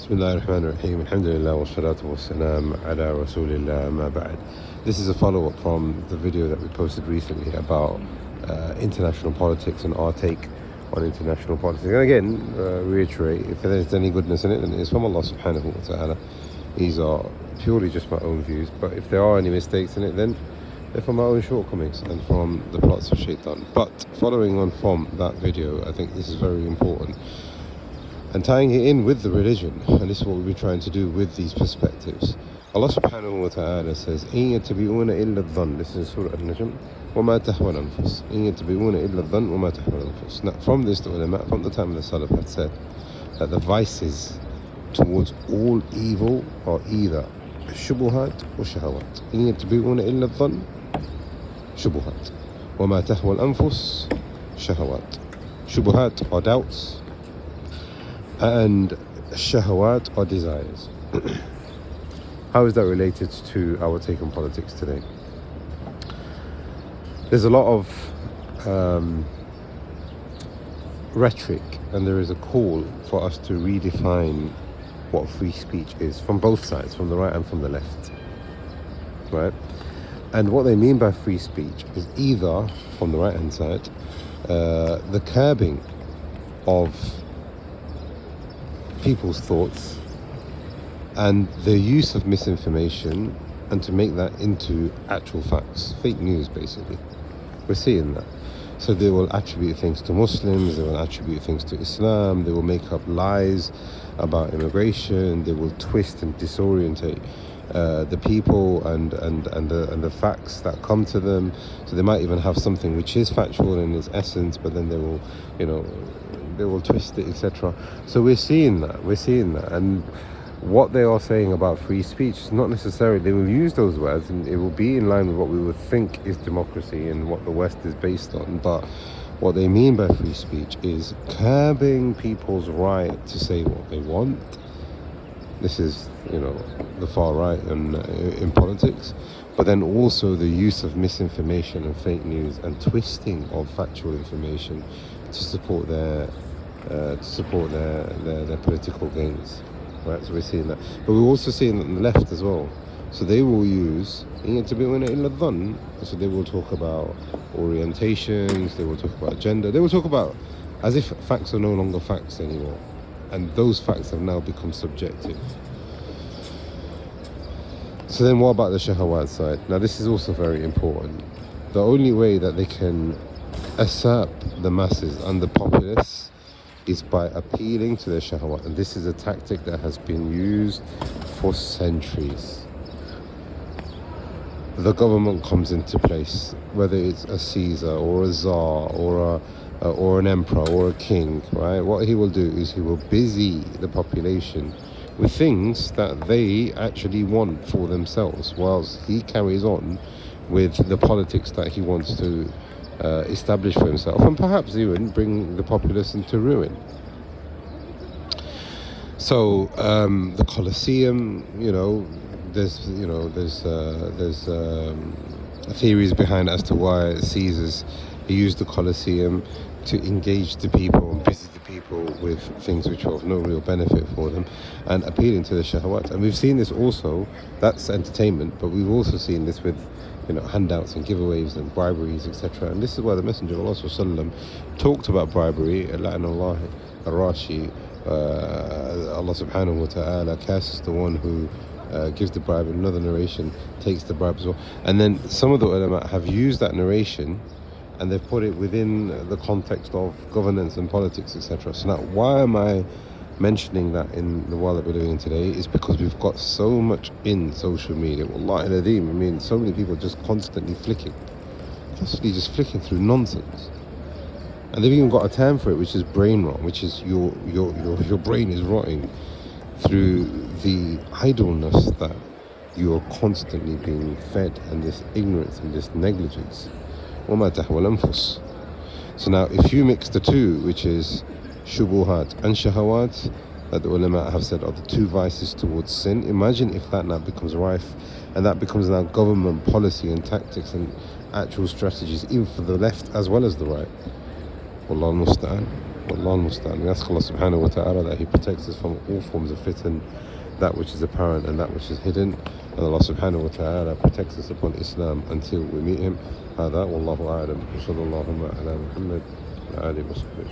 Bismillah ar-Rahman ar-Rahim. Alhamdulillah wa salatu wa salam ala Rasulillah ma ba'd. This is a follow-up from the video that we posted recently about international politics and our take on international politics. And again, reiterate, if there's any goodness in it, then it's from Allah subhanahu wa ta'ala. These are purely just my own views. But if there are any mistakes in it, then they're from my own shortcomings and from the plots of shaitan. But following on from that video, I think this is very important. And tying it in with the religion, and this is what we'll be trying to do with these perspectives. Allah subhanahu wa ta'ala says, إِن يَتَّبِعُونَ إِلَّا الظَّنَّ. This is Surah Al-Najm. وَمَا تَهْوَى الْأَنفُسُ إِن يَتَّبِعُونَ إِلَّا الظَّنَّ وَمَا تَهْوَى الْأَنفُسُ. Now, from this, the ulama, from the time of the Salaf, had said that the vices towards all evil are either shubuhat or shahawat. إِن يَتَّبِعُونَ إِلَّا الظَّنَّ shubuhat. وَمَا تَهْوَى الْأَنفُسُ shahawat. Shubuhat are doubts, and shahawat are desires. How is that related to our take on politics today? There's a lot of rhetoric, and there is a call for us to redefine what free speech is from both sides, from the right and from the left, right? And what they mean by free speech is either, from the right hand side, the curbing of people's thoughts and the use of misinformation, and to make that into actual facts, fake news basically. We're seeing that. So they will attribute things to Muslims, they will attribute things to Islam, they will make up lies about immigration, they will twist and disorientate the people and the facts that come to them. So they might even have something which is factual in its essence, but then they will, they will twist it, etc. So we're seeing that, and what they are saying about free speech is not necessarily, they will use those words and it will be in line with what we would think is democracy and what the West is based on, but what they mean by free speech is curbing people's right to say what they want. This is, the far right in politics, but then also the use of misinformation and fake news and twisting of factual information to support their political gains, right? So we're seeing that, but we're also seeing that on the left as well. So they will use so they will talk about orientations, they will talk about gender, they will talk about as if facts are no longer facts anymore, and those facts have now become subjective. So then what about the shahawat side? Now this is also very important. The only way that they can usurp the masses and the populace is by appealing to their shahawat, and this is a tactic that has been used for centuries. The government comes into place, whether it's a Caesar or a Tsar or an emperor or a king, right? What he will do is he will busy the population with things that they actually want for themselves, whilst he carries on with the politics that he wants to establish for himself, and perhaps even bring the populace into ruin. So the Colosseum, there's theories behind as to why Caesar's used the Colosseum to engage the people and busy the people with things which are of no real benefit for them, and appealing to the shahawat. And we've seen this also, that's entertainment, but we've also seen this with handouts and giveaways and briberies, etc. And this is why the Messenger of Allah ﷺ talked about bribery. La'anallah ar-rashi. Allah subhanahu wa ta'ala curses the one who gives the bribe. Another narration takes the bribe as well. And then some of the ulama have used that narration and they've put it within the context of governance and politics, etc. So now, why am I mentioning that in the world that we're living in today? Is because we've got so much in social media. Wallahi al-Adeem, I mean, so many people just constantly just flicking through nonsense. And they've even got a term for it, which is brain rot, which is your brain is rotting through the idleness that you are constantly being fed, and this ignorance and this negligence. وَمَا تَهْوَى الْأَنفُسُ. So now, if you mix the two, which is shubuhat and shahawat, that the ulama have said are the two vices towards sin, imagine if that now becomes rife, and that becomes now government policy and tactics and actual strategies, even for the left as well as the right. Wallahu musta'an. Wallahu musta'an. We ask Allah subhanahu wa ta'ala that He protects us from all forms of fitan, that which is apparent and that which is hidden. And Allah subhanahu wa ta'ala protects us upon Islam until we meet Him. هذا والله أعلم. وصلى اللهم على محمد وعلى آله وصحبه.